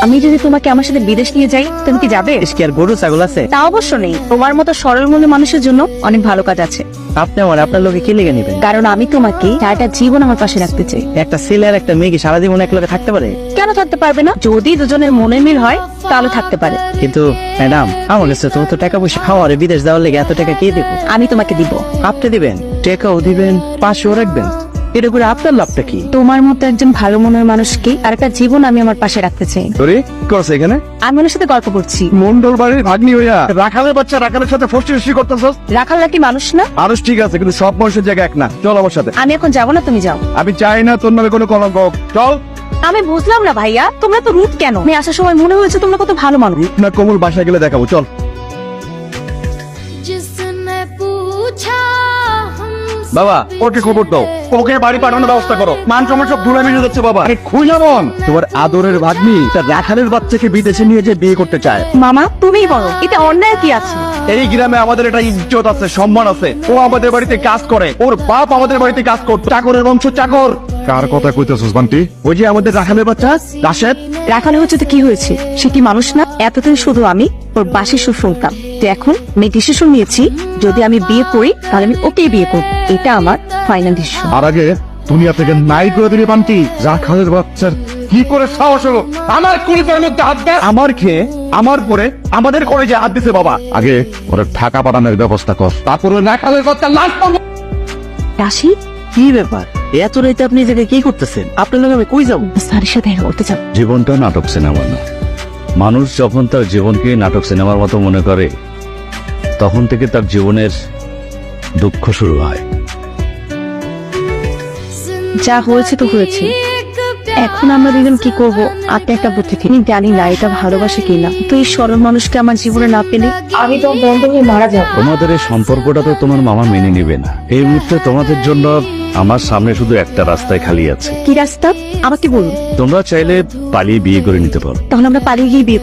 আমি যদি তোমাকে আমার সাথে বিদেশ নিয়ে যাই, তুমি কি যাবে? কি আর গরু ছাগল আছে? তা অবশ্য নেই, তোমার মতো সরল মনের মানুষের জন্য অনেক ভালো কাজ আছে। আপনি আপনার লোকে কি লেগে নিবেন? কারণ আমি তোমাকে সারাটা জীবন আমার পাশে রাখতে চাই। একটা ছেলে আর একটা মেয়ে কি সারা জীবন এক লোকে থাকতে পারে? কেন থাকতে পারবে না? যদি দুজনের মনে মিল হয় তাহলে থাকতে পারে। কিন্তু ম্যাডাম, আমার কাছে তোমার তো টাকা পয়সা খাওয়ারে বিদেশ যাওয়ার লেগে এত টাকা কে দেবো? আমি তোমাকে দিব। আপনি দিবেন? টাকাও দিবেন, পাশেও রাখবেন, এর উপরে আপনার লাভটা কি? তোমার মতো একজন ভালো মনের মানুষকে আর একটা জীবন আমি আমার পাশে রাখতে চাই। তোরে করছে এখানে আমি ওনার সাথে গল্প করছি। মন্ডল বাড়ির ভাগ্নি হইয়া রাখালের বাচ্চা রাখালের সাথে ফষ্টি করতেছস? রাখাল কি মানুষ না? মানুষ ঠিক আছে, কিন্তু সব মানুষের জায়গা এক না। চল আমার সাথে। আমি এখন যাবো না, তুমি যাও। আমি চাই না তোর নামে কোনো কলঙ্ক হোক। চল। আমি বুঝলাম না ভাইয়া, তোমরা তো রুট কেন? আমি আসার সময় মনে হয়েছে তোমরা কত ভালো মানুষ। না কোমল বাসায় গেলে দেখাবো, চল। जिसने पूछा हमसे বাবা, ওকে খবর দাও, ওকে বাড়ি পাঠানোর ব্যবস্থা করো। মান সম্মান সব ধুলে মিশে যাচ্ছে বাবা। আরে খুঁজা বল, তোমার আদরের ভাগ্নি তার রাখালের বাচ্চাকে বিদেশে নিয়ে যে বিয়ে করতে চায়। মামা তুমিই বলো, এতে অন্যায় কি আছে? এই গ্রামে আমাদের একটা ইজ্জত আছে, সম্মান আছে। ও আমাদের বাড়িতে কাজ করে, ওর বাপ আমাদের বাড়িতে কাজ করতো। চাকরের বংশ চাকর। কার কথা কইতেছস বান্টি? ওই যে আমাদের রাখালের বাচ্চা রাশেদ। রাখাল হচ্ছে তো কি হয়েছে? সে কি মানুষ না? এতদিন শুধু আমি ওর বাসি সুর শুনতাম, তো এখন আমি ডিসিশন নিয়েছি, যদি আমি বিয়ে করি তাহলে আমি ওকেই বিয়ে করব। এটা আমার ফাইনাল ডিসিশন। আর আগে দুনিয়া থেকে নাই করে দিলি বান্টি। রাখালের বাচ্চার কি করে সাহস হলো আমার কুলিপার মধ্যে হাত দেয়? আমার খেয়ে আমার পরে আমাদের করে যে হাত দিছে বাবা। আগে ওরা টাকা পাঠানোর ব্যবস্থা কর, তারপরে রাখালের বাচ্চা লাশ পাবো। রাশি, কি ব্যাপার? এত রাইতে আপনি এই জায়গায় কি করতেছেন? আপনার লোক আমি কই যাবো? স্যারের সাথে দেখা করতে চাও? জীবনটা নাটক সিনেমা না। মানুষ যখন তার জীবনকে নাটক সিনেমার মতো মনে করে, তখন থেকে তার জীবনের দুঃখ শুরু হয়। যা হয়েছে তো হয়েছে, এখন আমরা দুজন কি করব? আপনি একটা বুদ্ধি দিন। আমি জানি না এটা ভালোবাসে কিনা, তো এই সরল মানুষকে আমার জীবনে না পেলে আমি তো বন্ধ হয়ে মারা যাবো। তোমাদের এই সম্পর্কটা তো তোমার মামা মেনে নিবে না। এই মুহূর্তে তোমাদের জন্য আমার সামনে শুধু একটা রাস্তায় খালি আছে। কি রাস্তা? আমাকে বলুন। তোমরা চাইলে পালিয়ে বিয়ে করে নিতে পারো। তাহলে আমরা পালিয়ে গিয়ে বিয়ে